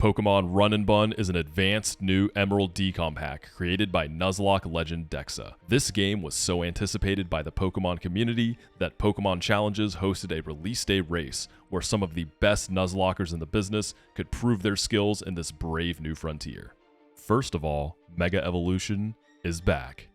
Pokémon Run&Bun is an advanced new Emerald Decom pack created by Nuzlocke legend Dekzeh. This game was so anticipated by the Pokémon community that Pokémon Challenges hosted a release day race where some of the best Nuzlockers in the business could prove their skills in this brave new frontier. First of all, Mega Evolution is back.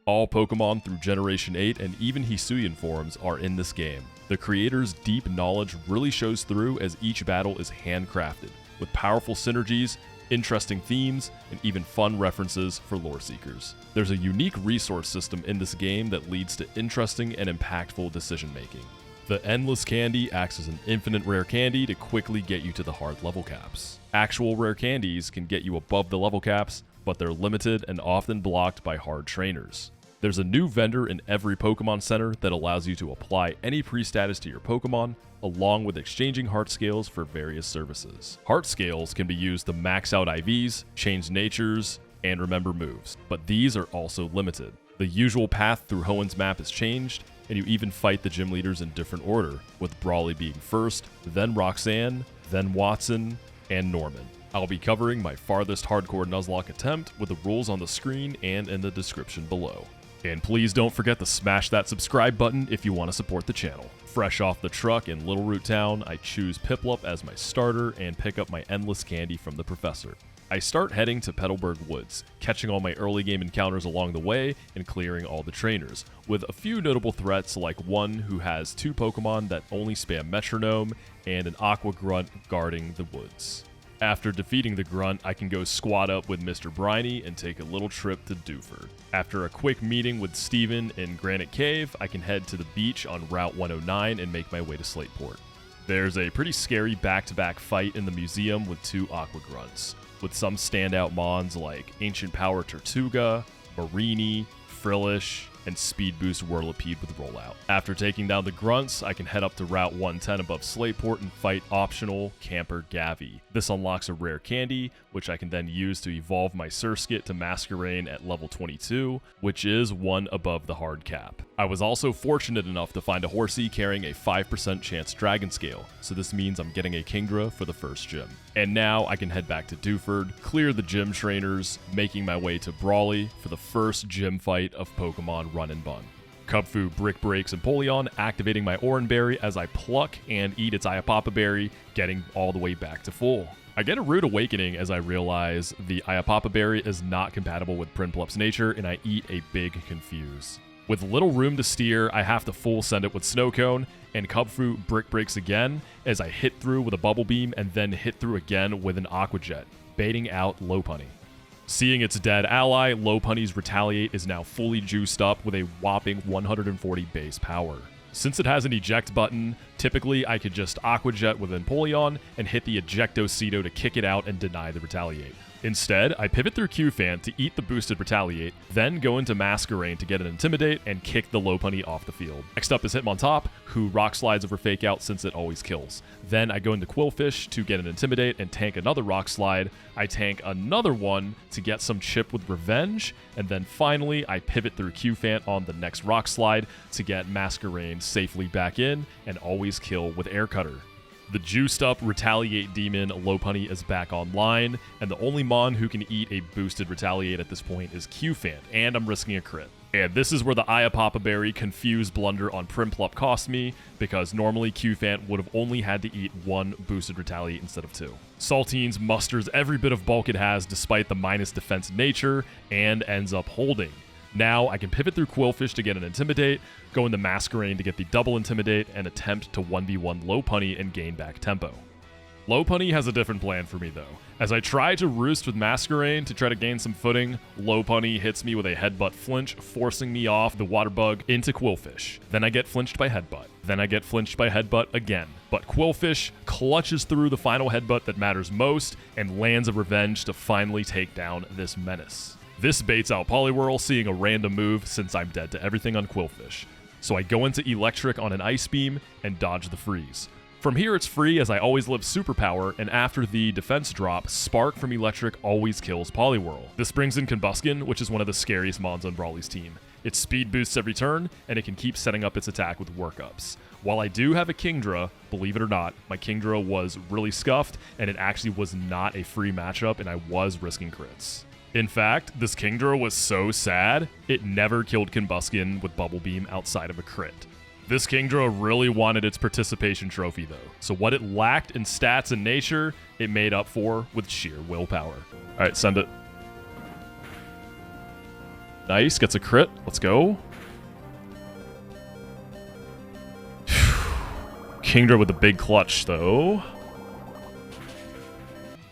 All Pokémon through Generation 8 and even Hisuian forms are in this game. The creator's deep knowledge really shows through as each battle is handcrafted, with powerful synergies, interesting themes, and even fun references for lore seekers. There's a unique resource system in this game that leads to interesting and impactful decision making. The Endless Candy acts as an infinite rare candy to quickly get you to the hard level caps. Actual rare candies can get you above the level caps, but they're limited and often blocked by hard trainers. There's a new vendor in every Pokemon Center that allows you to apply any pre-status to your Pokemon, along with exchanging heart scales for various services. Heart scales can be used to max out IVs, change natures, and remember moves, but these are also limited. The usual path through Hoenn's map is changed, and you even fight the gym leaders in different order, with Brawly being first, then Roxanne, then Wattson, and Norman. I'll be covering my farthest Hardcore Nuzlocke attempt with the rules on the screen and in the description below. And please don't forget to smash that subscribe button if you want to support the channel. Fresh off the truck in Little Root Town, I choose Piplup as my starter and pick up my Endless Candy from the Professor. I start heading to Petalburg Woods, catching all my early game encounters along the way and clearing all the trainers, with a few notable threats like one who has 2 Pokemon that only spam Metronome and an Aqua Grunt guarding the woods. After defeating the Grunt, I can go squat up with Mr. Brawly and take a little trip to Dewford. After a quick meeting with Steven in Granite Cave, I can head to the beach on Route 109 and make my way to Slateport. There's a pretty scary back-to-back fight in the museum with 2 Aqua Grunts, with some standout mons like Ancient Power Tortuga, Marini, Frillish, and Speed Boost Whirlipede with Rollout. After taking down the Grunts, I can head up to Route 110 above Slateport and fight optional Camper Gavi. This unlocks a rare candy, which I can then use to evolve my Surskit to Masquerain at level 22, which is 1 above the hard cap. I was also fortunate enough to find a Horsey carrying a 5% chance Dragon Scale, so this means I'm getting a Kingdra for the first gym. And now I can head back to Dewford, clear the gym trainers, making my way to Brawly for the first gym fight of Pokemon Run&Bun. Kubfu Brick Breaks Empoleon, activating my Oranberry as I pluck and eat its Iapapa Berry, getting all the way back to full. I get a rude awakening as I realize the Iapapa Berry is not compatible with Prinplup's nature, and I eat a big Confuse. With little room to steer, I have to full send it with Snow Cone, and Kubfu Brick Breaks again as I hit through with a Bubble Beam and then hit through again with an Aqua Jet, baiting out Lopunny. Seeing its dead ally, Lopunny's Retaliate is now fully juiced up with a whopping 140 base power. Since it has an eject button, typically I could just Aqua Jet with Empoleon and hit the Ejectocito to kick it out and deny the Retaliate. Instead, I pivot through Q-Fan to eat the boosted Retaliate, then go into Masquerain to get an Intimidate and kick the Lopunny off the field. Next up is Hitmontop, who Rock Slides over Fake Out since it always kills. Then I go into Quillfish to get an Intimidate and tank another Rock Slide. I tank another one to get some chip with Revenge, and then finally I pivot through Q-Fan on the next Rock Slide to get Masquerain safely back in and always kill with Air Cutter. The juiced up Retaliate Demon Lopunny is back online, and the only mon who can eat a boosted Retaliate at this point is Q-Fan, and I'm risking a crit. And this is where the Iapapa Berry Confuse blunder on Primplup cost me, because normally Q-Fan would have only had to eat 1 boosted Retaliate instead of 2. Saltines musters every bit of bulk it has despite the minus defense nature, and ends up holding. Now I can pivot through Quillfish to get an Intimidate, go into Masquerain to get the double Intimidate, and attempt to 1v1 Lopunny and gain back tempo. Lopunny has a different plan for me though. As I try to roost with Masquerain to try to gain some footing, Lopunny hits me with a Headbutt flinch, forcing me off the Water Bug into Quillfish. Then I get flinched by Headbutt. Then I get flinched by Headbutt again. But Quillfish clutches through the final Headbutt that matters most and lands a Revenge to finally take down this menace. This baits out Poliwhirl, seeing a random move since I'm dead to everything on Quillfish. So I go into Electric on an Ice Beam and dodge the freeze. From here it's free as I always live Superpower, and after the defense drop, Spark from Electric always kills Poliwhirl. This brings in Combuskin, which is one of the scariest mons on Brawly's team. It speed boosts every turn, and it can keep setting up its attack with workups. While I do have a Kingdra, believe it or not, my Kingdra was really scuffed, and it actually was not a free matchup, and I was risking crits. In fact, this Kingdra was so sad, it never killed Combustion with Bubble Beam outside of a crit. This Kingdra really wanted its participation trophy though, so what it lacked in stats and nature, it made up for with sheer willpower. Alright, send it. Nice, gets a crit, let's go. Kingdra with a big clutch though.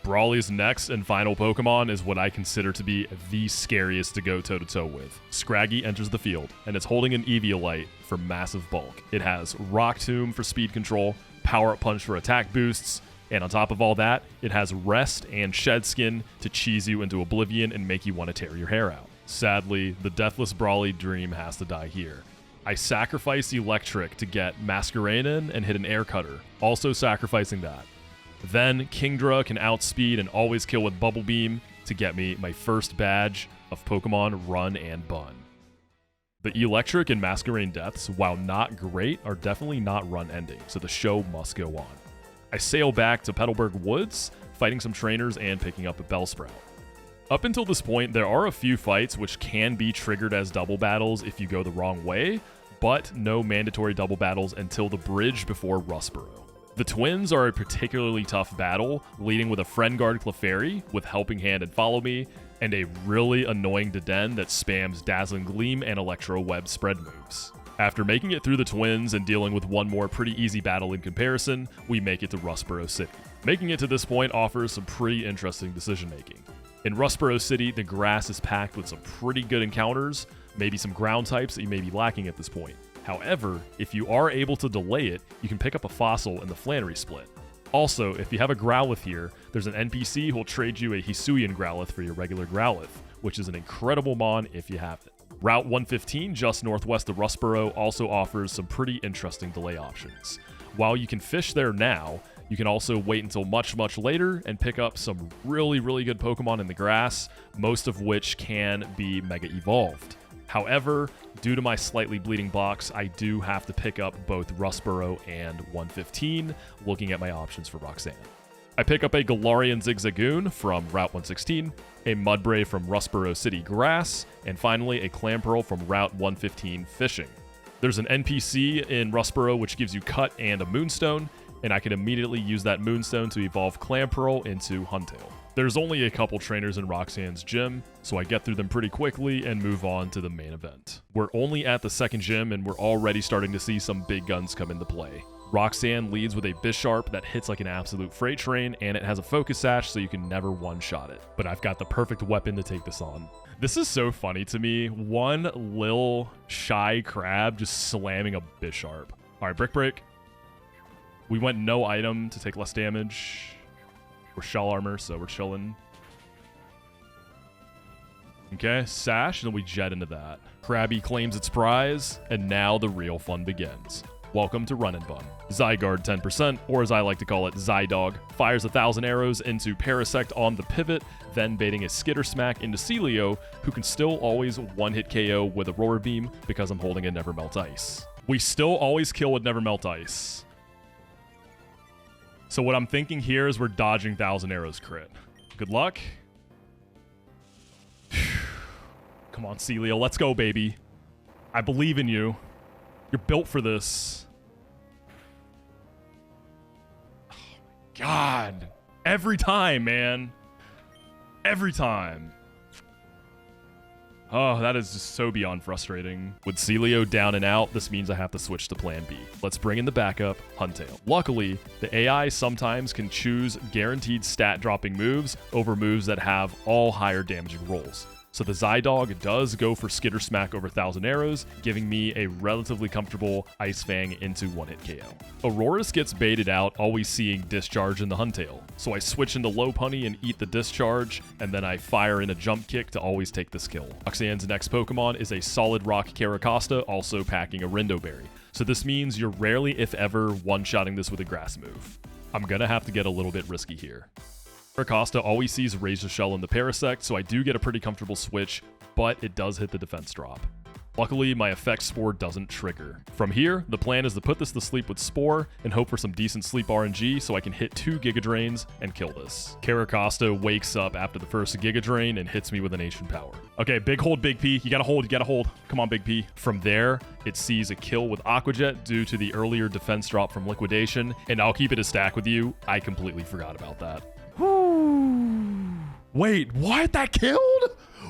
Brawly's next and final Pokemon is what I consider to be the scariest to go toe-to-toe with. Scraggy enters the field, and it's holding an Eviolite for massive bulk. It has Rock Tomb for speed control, Power-Up Punch for attack boosts, and on top of all that, it has Rest and Shed Skin to cheese you into oblivion and make you want to tear your hair out. Sadly, the Deathless Brawly dream has to die here. I sacrifice Electric to get Masquerain in and hit an Air Cutter, also sacrificing that. Then Kingdra can outspeed and always kill with Bubble Beam to get me my first badge of Pokemon Run&Bun. The Electric and Masquerain deaths, while not great, are definitely not run-ending, so the show must go on. I sail back to Petalburg Woods, fighting some trainers and picking up a Bellsprout. Up until this point, there are a few fights which can be triggered as double battles if you go the wrong way, but no mandatory double battles until the bridge before Rustboro. The twins are a particularly tough battle, leading with a Friend Guard Clefairy with Helping Hand and Follow Me, and a really annoying Deden that spams Dazzling Gleam and Electro Web spread moves. After making it through the twins and dealing with one more pretty easy battle in comparison, we make it to Rustboro City. Making it to this point offers some pretty interesting decision making. In Rustboro City, the grass is packed with some pretty good encounters, maybe some ground types that you may be lacking at this point. However, if you are able to delay it, you can pick up a fossil in the Flannery split. Also, if you have a Growlithe here, there's an NPC who will trade you a Hisuian Growlithe for your regular Growlithe, which is an incredible mon if you have it. Route 115, just northwest of Rustboro, also offers some pretty interesting delay options. While you can fish there now, you can also wait until much, much later and pick up some really, really good Pokemon in the grass, most of which can be Mega Evolved. However, due to my slightly bleeding blocks, I do have to pick up both Rustboro and 115, looking at my options for Roxanne. I pick up a Galarian Zigzagoon from Route 116, a Mudbray from Rustboro City Grass, and finally a Clamperl from Route 115 Fishing. There's an NPC in Rustboro which gives you Cut and a Moonstone, and I can immediately use that Moonstone to evolve Clamperl into Huntail. There's only a couple trainers in Roxanne's gym, so I get through them pretty quickly and move on to the main event. We're only at the second gym and we're already starting to see some big guns come into play. Roxanne leads with a Bisharp that hits like an absolute freight train, and it has a Focus Sash so you can never one-shot it. But I've got the perfect weapon to take this on. This is so funny to me. One lil shy crab just slamming a Bisharp. Alright, Brick Break. We went no item to take less damage. We're shell armor, so we're chilling. Okay, Sash, and then we jet into that. Krabby claims its prize, and now the real fun begins. Welcome to Run&Bun. Zygarde 10%, or as I like to call it, Zydog, fires 1,000 arrows into Parasect on the pivot, then baiting a Skitter Smack into Celio, who can still always one-hit KO with a Roar Beam because I'm holding a Never Melt Ice. We still always kill with Never Melt Ice. So what I'm thinking here is we're dodging 1,000 arrows crit. Good luck. Come on, Celio. Let's go, baby. I believe in you. You're built for this. Oh my God. Every time, man. Every time. Oh, that is just so beyond frustrating. With Celio down and out, this means I have to switch to plan B. Let's bring in the backup, Huntail. Luckily, the AI sometimes can choose guaranteed stat dropping moves over moves that have all higher damaging rolls. So the Zydog does go for Skitter Smack over 1,000 arrows, giving me a relatively comfortable Ice Fang into one-hit KO. Aurorus gets baited out, always seeing Discharge in the Huntail. So I switch into Lopunny and eat the Discharge, and then I fire in a Jump Kick to always take this kill. Roxanne's next Pokemon is a Solid Rock Caracosta, also packing a Rindoberry. So this means you're rarely, if ever, one-shotting this with a Grass move. I'm gonna have to get a little bit risky here. Caracosta always sees Razor Shell in the Parasect, so I do get a pretty comfortable switch, but it does hit the defense drop. Luckily, my effect Spore doesn't trigger. From here, the plan is to put this to sleep with Spore and hope for some decent sleep RNG so I can hit 2 Giga Drains and kill this. Caracosta wakes up after the first Giga Drain and hits me with an Ancient Power. Okay, big hold, Big P. You gotta hold. Come on, Big P. From there, it sees a kill with Aqua Jet due to the earlier defense drop from Liquidation, and I'll keep it a stack with you. I completely forgot about that. Wait, what? That killed?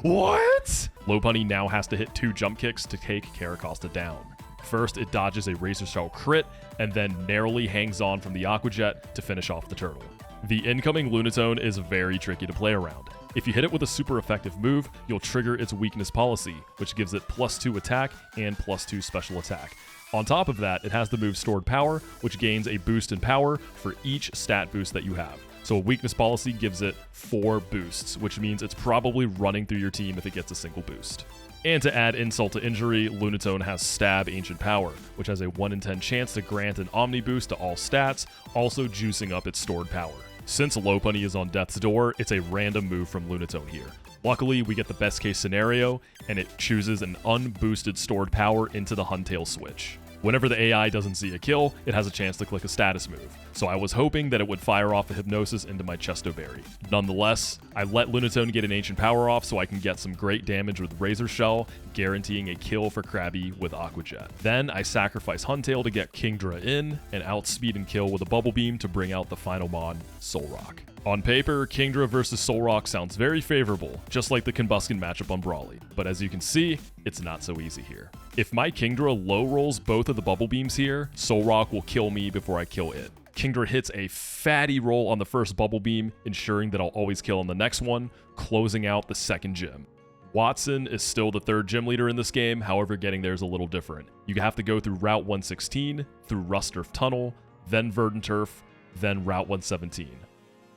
What? Lopunny now has to hit 2 jump kicks to take Caracosta down. First, it dodges a Razor Shell crit, and then narrowly hangs on from the Aqua Jet to finish off the turtle. The incoming Lunatone is very tricky to play around. If you hit it with a super effective move, you'll trigger its weakness policy, which gives it +2 attack and +2 special attack. On top of that, it has the move Stored Power, which gains a boost in power for each stat boost that you have. So a weakness policy gives it 4 boosts, which means it's probably running through your team if it gets a single boost. And to add insult to injury, Lunatone has Stab Ancient Power, which has a 1 in 10 chance to grant an Omni boost to all stats, also juicing up its stored power. Since Lopunny is on death's door, it's a random move from Lunatone here. Luckily, we get the best case scenario, and it chooses an unboosted stored power into the Huntail switch. Whenever the AI doesn't see a kill, it has a chance to click a status move, so I was hoping that it would fire off a Hypnosis into my Chesto Berry. Nonetheless, I let Lunatone get an Ancient Power off so I can get some great damage with Razor Shell, guaranteeing a kill for Krabby with Aqua Jet. Then I sacrifice Huntail to get Kingdra in, and outspeed and kill with a Bubble Beam to bring out the final mon, Solrock. On paper, Kingdra versus Solrock sounds very favorable, just like the Combusken matchup on Brawly, but as you can see, it's not so easy here. If my Kingdra low rolls both of the Bubble Beams here, Solrock will kill me before I kill it. Kingdra hits a fatty roll on the first Bubble Beam, ensuring that I'll always kill on the next one, closing out the second gym. Wattson is still the 3rd gym leader in this game, however getting there is a little different. You have to go through Route 116, through Rusturf Tunnel, then Verdant Turf, then Route 117.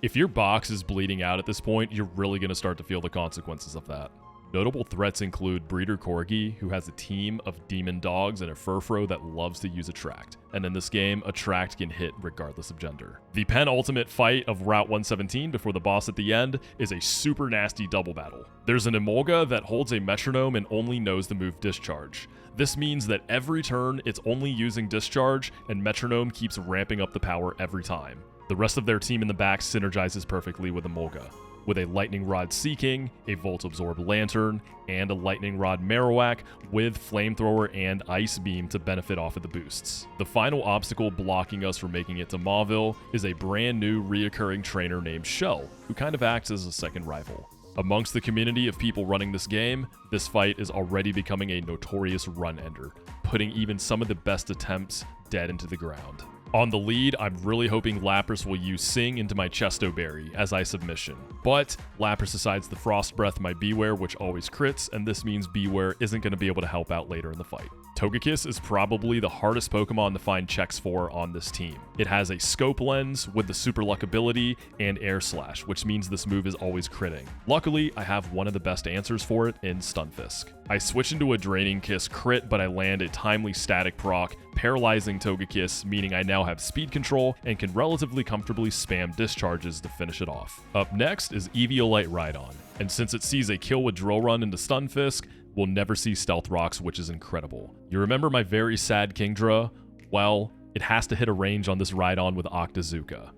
If your box is bleeding out at this point, you're really going to start to feel the consequences of that. Notable threats include Breeder Corgi, who has a team of demon dogs and a Furfro that loves to use Attract. And in this game, Attract can hit regardless of gender. The penultimate fight of Route 117 before the boss at the end is a super nasty double battle. There's an Emolga that holds a metronome and only knows the move Discharge. This means that every turn, it's only using Discharge, and metronome keeps ramping up the power every time. The rest of their team in the back synergizes perfectly with Emolga, with a Lightning Rod Seeking, a Volt Absorb Lantern, and a Lightning Rod Marowak with Flamethrower and Ice Beam to benefit off of the boosts. The final obstacle blocking us from making it to Mauville is a brand new reoccurring trainer named Chelle, who kind of acts as a second rival. Amongst the community of people running this game, this fight is already becoming a notorious run ender, putting even some of the best attempts dead into the ground. On the lead, I'm really hoping Lapras will use Sing into my Chesto Berry as I submission. But Lapras decides to Frost Breath my Bewear, which always crits, and this means Bewear isn't going to be able to help out later in the fight. Togekiss is probably the hardest Pokemon to find checks for on this team. It has a Scope Lens with the Super Luck ability and Air Slash, which means this move is always critting. Luckily, I have one of the best answers for it in Stunfisk. I switch into a Draining Kiss crit, but I land a timely static proc, paralyzing Togekiss, meaning I now have speed control and can relatively comfortably spam discharges to finish it off. Up next is Eviolite Rhydon, and since it sees a kill with Drill Run into Stunfisk, we'll never see Stealth Rocks, which is incredible. You remember my very sad Kingdra? Well, it has to hit a range on this Rhydon with Octazooka.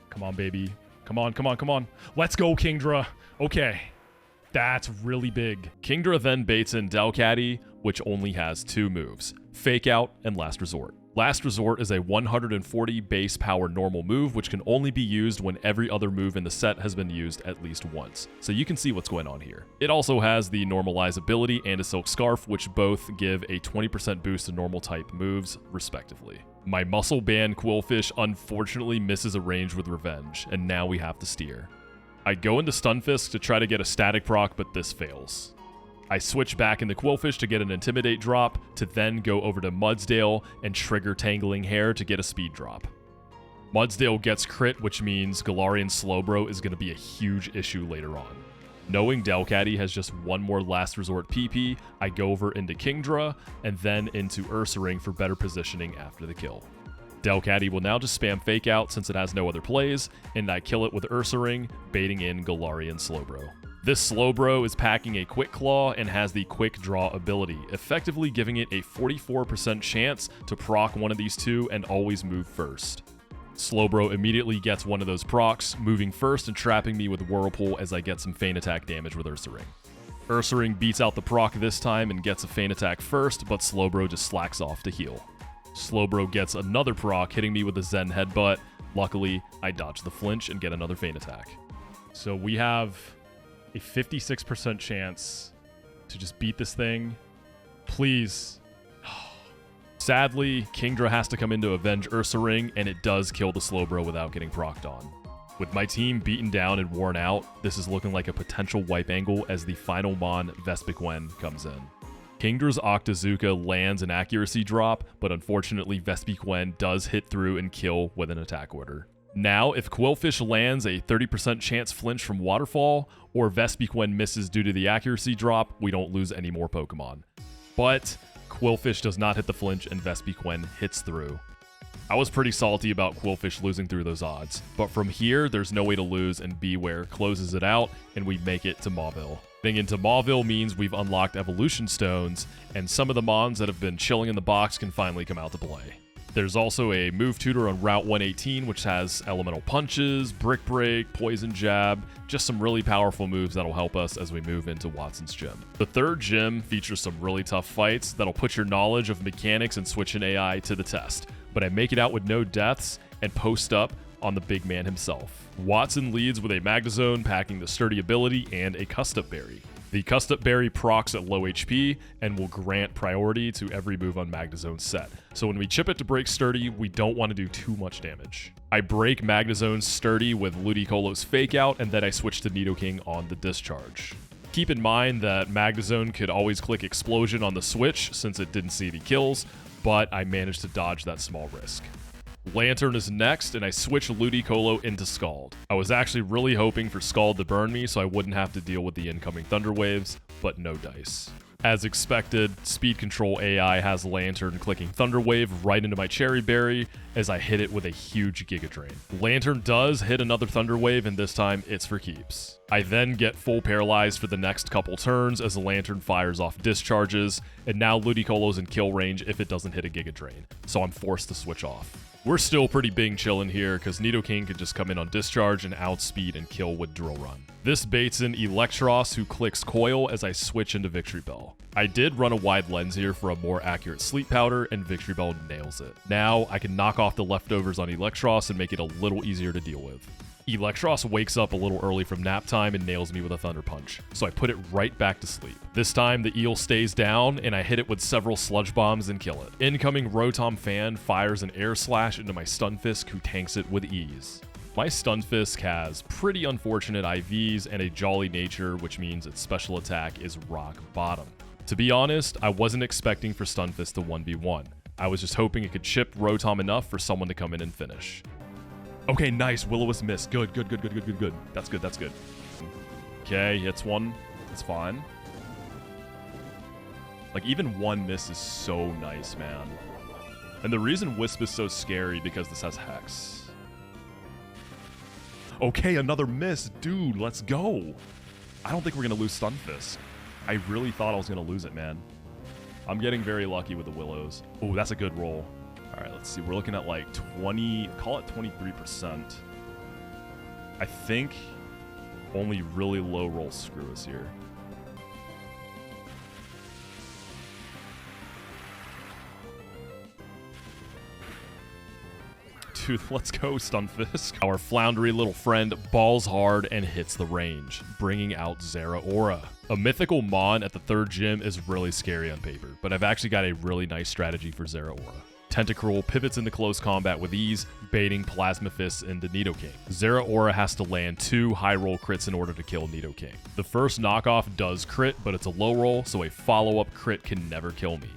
Come on, baby. Come on, come on, come on. Let's go, Kingdra. Okay. That's really big. Kingdra then baits in Delcatty, which only has 2 moves, Fake Out and Last Resort. Last Resort is a 140 base power normal move, which can only be used when every other move in the set has been used at least once. So you can see what's going on here. It also has the Normalize ability and a Silk Scarf, which both give a 20% boost to normal type moves, respectively. My Muscle Band Quillfish unfortunately misses a range with Revenge, and now we have to steer. I go into Stunfisk to try to get a static proc, but this fails. I switch back into Quillfish to get an Intimidate drop, to then go over to Mudsdale and trigger Tangling Hair to get a speed drop. Mudsdale gets crit, which means Galarian Slowbro is going to be a huge issue later on. Knowing Delcatty has just one more Last Resort PP, I go over into Kingdra and then into Ursaring for better positioning after the kill. Delcatty will now just spam Fake Out since it has no other plays, and I kill it with Ursaring, baiting in Galarian Slowbro. This Slowbro is packing a Quick Claw and has the Quick Draw ability, effectively giving it a 44% chance to proc one of these two and always move first. Slowbro immediately gets one of those procs, moving first and trapping me with Whirlpool as I get some feint attack damage with Ursaring. Ursaring beats out the proc this time and gets a feint attack first, but Slowbro just slacks off to heal. Slowbro gets another proc, hitting me with a Zen Headbutt. Luckily, I dodge the flinch and get another feint attack. So we have a 56% chance to just beat this thing. Please. Sadly, Kingdra has to come in to avenge Ursaring, and it does kill the Slowbro without getting procced on. With my team beaten down and worn out, this is looking like a potential wipe angle as the final Mon Vespiquen comes in. Kingdra's Octazooka lands an accuracy drop, but unfortunately Vespiquen does hit through and kill with an attack order. Now, if Qwilfish lands a 30% chance flinch from Waterfall, or Vespiquen misses due to the accuracy drop, we don't lose any more Pokemon. But Qwilfish does not hit the flinch and Vespiquen hits through. I was pretty salty about Qwilfish losing through those odds, but from here, there's no way to lose and Beware closes it out and we make it to Mauville. Getting into Mauville means we've unlocked Evolution Stones, and some of the Mons that have been chilling in the box can finally come out to play. There's also a move tutor on Route 118, which has Elemental Punches, Brick Break, Poison Jab, just some really powerful moves that'll help us as we move into Wattson's gym. The third gym features some really tough fights that'll put your knowledge of mechanics and switching AI to the test, but I make it out with no deaths and post up on the big man himself. Wattson leads with a Magnezone packing the Sturdy ability and a Custom Berry. The Custom Berry procs at low HP and will grant priority to every move on Magnezone's set. So when we chip it to break Sturdy, we don't want to do too much damage. I break Magnezone's Sturdy with Ludicolo's Fake Out, and then I switch to Nidoking on the Discharge. Keep in mind that Magnezone could always click Explosion on the switch since it didn't see any kills, but I managed to dodge that small risk. Lantern is next, and I switch Ludicolo into Scald. I was actually really hoping for Scald to burn me so I wouldn't have to deal with the incoming Thunder Waves, but no dice. As expected, Speed Control AI has Lantern clicking Thunder Wave right into my Cherry Berry as I hit it with a huge Giga Drain. Lantern does hit another Thunder Wave, and this time it's for keeps. I then get full paralyzed for the next couple turns as the Lantern fires off discharges, and now Ludicolo's in kill range if it doesn't hit a Giga Drain, so I'm forced to switch off. We're still pretty big chillin' here because Nidoking could just come in on Discharge and outspeed and kill with Drill Run. This baits in Electros, who clicks Coil as I switch into Victory Bell. I did run a wide lens here for a more accurate Sleep Powder, and Victory Bell nails it. Now I can knock off the leftovers on Electros and make it a little easier to deal with. Electros wakes up a little early from nap time and nails me with a Thunder Punch, so I put it right back to sleep. This time the eel stays down and I hit it with several Sludge Bombs and kill it. Incoming Rotom fan fires an Air Slash into my Stunfisk, who tanks it with ease. My Stunfisk has pretty unfortunate IVs and a jolly nature, which means its special attack is rock bottom. To be honest, I wasn't expecting for Stunfisk to 1v1. I was just hoping it could chip Rotom enough for someone to come in and finish. Okay, nice. Will-O-Wisp miss. Good. That's good. Okay, hits one. That's fine. Like, even one miss is so nice, man. And the reason Wisp is so scary because this has Hex. Okay, another miss. Dude, let's go. I don't think we're going to lose Stunfisk. I really thought I was going to lose it, man. I'm getting very lucky with the Willows. Oh, that's a good roll. All right, let's see. We're looking at like 20, call it 23%. I think only really low rolls screw us here. Dude, let's go, Stunfisk. Our floundery little friend balls hard and hits the range, bringing out Zeraora. A mythical Mon at the third gym is really scary on paper, but I've actually got a really nice strategy for Zeraora. Tentacruel pivots into close combat with ease, baiting Plasma Fists into Nidoking. Zeraora has to land 2 high roll crits in order to kill Nidoking. The first knockoff does crit, but it's a low roll, so a follow-up crit can never kill me.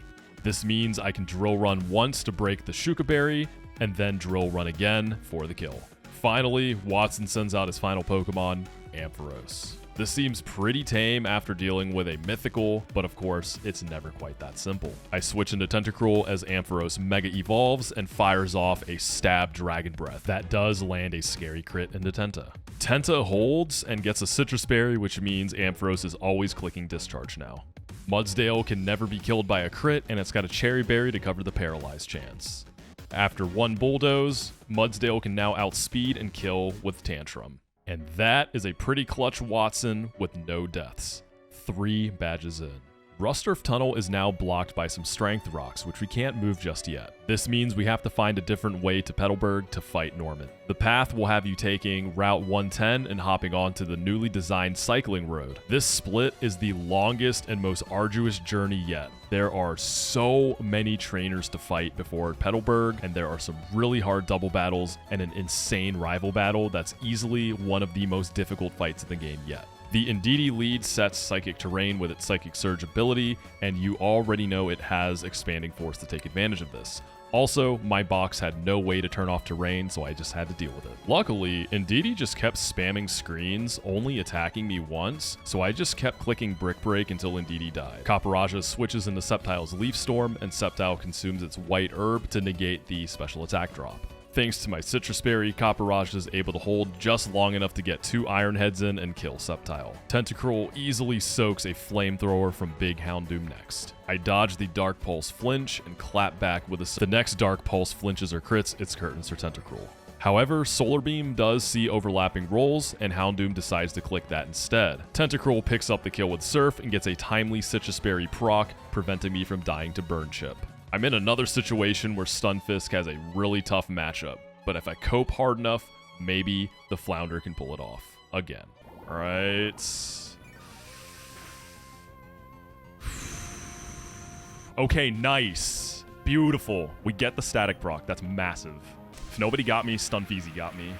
This means I can Drill Run once to break the Shuka Berry, and then Drill Run again for the kill. Finally, Wattson sends out his final Pokemon, Ampharos. This seems pretty tame after dealing with a mythical, but of course, it's never quite that simple. I switch into Tentacruel as Ampharos Mega evolves and fires off a Stab Dragon Breath. That does land a scary crit into Tenta. Tenta holds and gets a Citrus Berry, which means Ampharos is always clicking Discharge now. Mudsdale can never be killed by a crit, and it's got a Cherry Berry to cover the Paralyzed chance. After one Bulldoze, Mudsdale can now outspeed and kill with Tantrum. And that is a pretty clutch Wattson with no deaths. 3 badges in. Rusturf Tunnel is now blocked by some Strength Rocks, which we can't move just yet. This means we have to find a different way to Petalburg to fight Norman. The path will have you taking Route 110 and hopping onto the newly designed cycling road. This split is the longest and most arduous journey yet. There are so many trainers to fight before Petalburg, and there are some really hard double battles and an insane rival battle that's easily one of the most difficult fights in the game yet. The Indeedee lead sets Psychic Terrain with its Psychic Surge ability, and you already know it has Expanding Force to take advantage of this. Also, my box had no way to turn off terrain, so I just had to deal with it. Luckily, Indeedee just kept spamming screens, only attacking me once, so I just kept clicking Brick Break until Indeedee died. Copperajah switches into Sceptile's Leaf Storm, and Sceptile consumes its White Herb to negate the special attack drop. Thanks to my Citrus Berry, Copperajah is able to hold just long enough to get 2 Iron Heads in and kill Sceptile. Tentacruel easily soaks a Flamethrower from Big Houndoom next. I dodge the Dark Pulse flinch and clap back with the next Dark Pulse flinches or crits, it's curtains for Tentacruel. However, Solar Beam does see overlapping rolls, and Houndoom decides to click that instead. Tentacruel picks up the kill with Surf and gets a timely Citrus Berry proc, preventing me from dying to Burn Chip. I'm in another situation where Stunfisk has a really tough matchup, but if I cope hard enough, maybe the Flounder can pull it off again. All right. Okay, nice. Beautiful. We get the static proc. That's massive. If nobody got me, Stunfizi got me.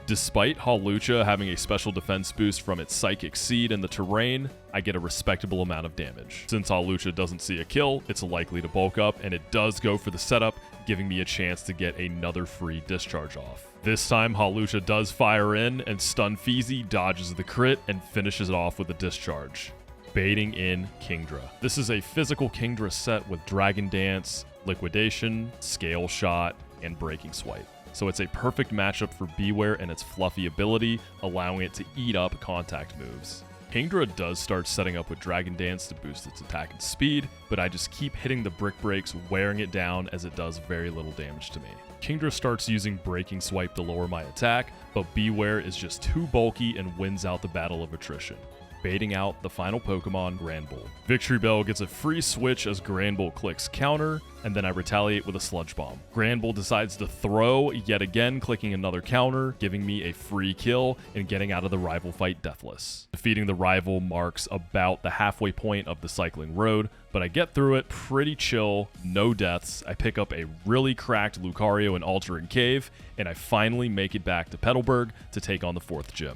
Despite Hawlucha having a special defense boost from its Psychic Seed in the terrain, I get a respectable amount of damage. Since Hawlucha doesn't see a kill, it's likely to bulk up, and it does go for the setup, giving me a chance to get another free discharge off. This time, Hawlucha does fire in, and Stunfizi dodges the crit and finishes it off with a discharge, baiting in Kingdra. This is a physical Kingdra set with Dragon Dance, Liquidation, Scale Shot, and Breaking Swipe. So it's a perfect matchup for Bewear and its fluffy ability, allowing it to eat up contact moves. Kingdra does start setting up with Dragon Dance to boost its attack and speed, but I just keep hitting the Brick Breaks, wearing it down as it does very little damage to me. Kingdra starts using Breaking Swipe to lower my attack, but Bewear is just too bulky and wins out the battle of attrition, baiting out the final Pokemon, Granbull. Victory Bell gets a free switch as Granbull clicks counter, and then I retaliate with a Sludge Bomb. Granbull decides to throw yet again, clicking another counter, giving me a free kill and getting out of the rival fight deathless. Defeating the rival marks about the halfway point of the cycling road, but I get through it pretty chill, no deaths. I pick up a really cracked Lucario in Altering Cave, and I finally make it back to Petalburg to take on the 4th gym.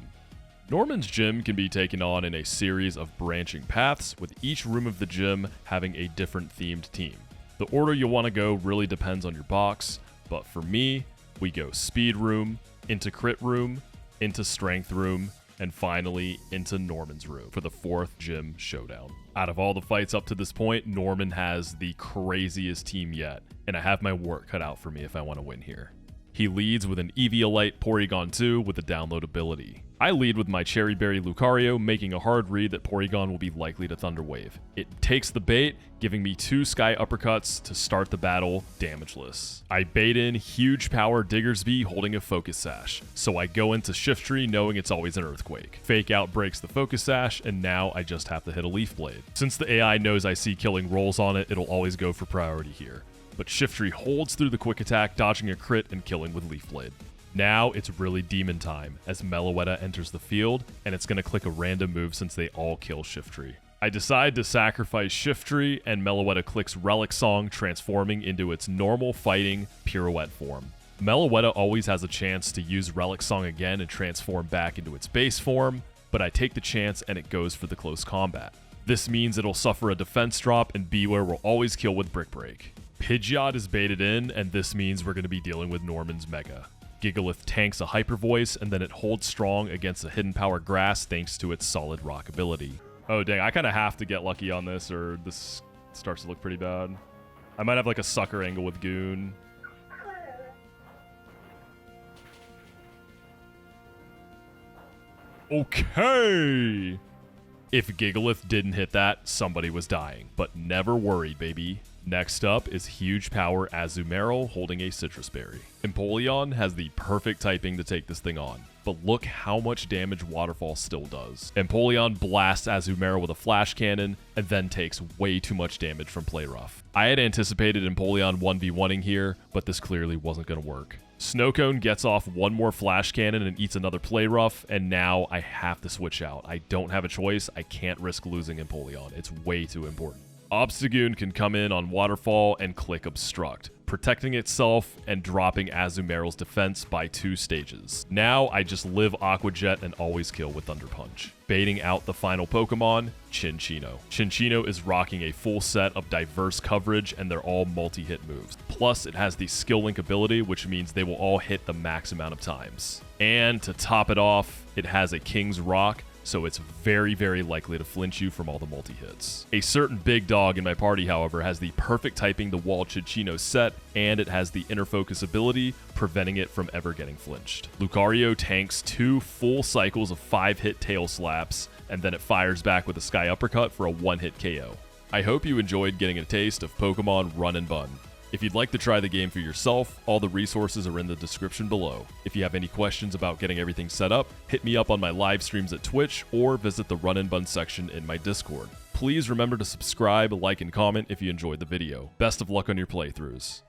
Norman's gym can be taken on in a series of branching paths, with each room of the gym having a different themed team. The order you want to go really depends on your box, but for me, we go Speed Room, into Crit Room, into Strength Room, and finally into Norman's room for the 4th gym showdown. Out of all the fights up to this point, Norman has the craziest team yet, and I have my work cut out for me if I want to win here. He leads with an Eviolite Porygon 2 with a download ability. I lead with my Cherry Berry Lucario, making a hard read that Porygon will be likely to Thunder Wave. It takes the bait, giving me 2 Sky Uppercuts to start the battle damageless. I bait in huge power Diggersby holding a Focus Sash, so I go into Shiftry knowing it's always an Earthquake. Fake Out breaks the Focus Sash, and now I just have to hit a Leaf Blade. Since the AI knows I see killing rolls on it, it'll always go for priority here. But Shiftry holds through the quick attack, dodging a crit and killing with Leaf Blade. Now it's really demon time as Meloetta enters the field, and it's going to click a random move since they all kill Shiftry. I decide to sacrifice Shiftry, and Meloetta clicks Relic Song, transforming into its normal fighting pirouette form. Meloetta always has a chance to use Relic Song again and transform back into its base form, but I take the chance and it goes for the close combat. This means it'll suffer a defense drop, and Bewear will always kill with Brick Break. Pidgeot is baited in, and this means we're going to be dealing with Norman's Mega. Gigalith tanks a Hyper Voice, and then it holds strong against a Hidden Power Grass thanks to its solid rock ability. Oh dang, I kind of have to get lucky on this or this starts to look pretty bad. I might have like a sucker angle with Goon. Okay! If Gigalith didn't hit that, somebody was dying. But never worry, baby. Next up is Huge Power Azumarill holding a Citrus Berry. Empoleon has the perfect typing to take this thing on, but look how much damage Waterfall still does. Empoleon blasts Azumarill with a Flash Cannon, and then takes way too much damage from Play Rough. I had anticipated Empoleon 1v1ing here, but this clearly wasn't going to work. Snowcone gets off one more Flash Cannon and eats another Play Rough, and now I have to switch out. I don't have a choice. I can't risk losing Empoleon. It's way too important. Obstagoon can come in on Waterfall and click Obstruct, protecting itself and dropping Azumarill's defense by 2 stages. Now I just live Aqua Jet and always kill with Thunder Punch. Baiting out the final Pokemon, Chinchino. Chinchino is rocking a full set of diverse coverage and they're all multi-hit moves. Plus it has the Skill Link ability, which means they will all hit the max amount of times. And to top it off, it has a King's Rock, so it's very, very likely to flinch you from all the multi-hits. A certain big dog in my party, however, has the perfect typing the wall Chinchino set, and it has the Inner Focus ability, preventing it from ever getting flinched. Lucario tanks 2 full cycles of 5-hit tail slaps, and then it fires back with a Sky Uppercut for a 1-hit KO. I hope you enjoyed getting a taste of Pokemon Run&Bun. If you'd like to try the game for yourself, all the resources are in the description below. If you have any questions about getting everything set up, hit me up on my live streams at Twitch or visit the Run&Bun section in my Discord. Please remember to subscribe, like, and comment if you enjoyed the video. Best of luck on your playthroughs.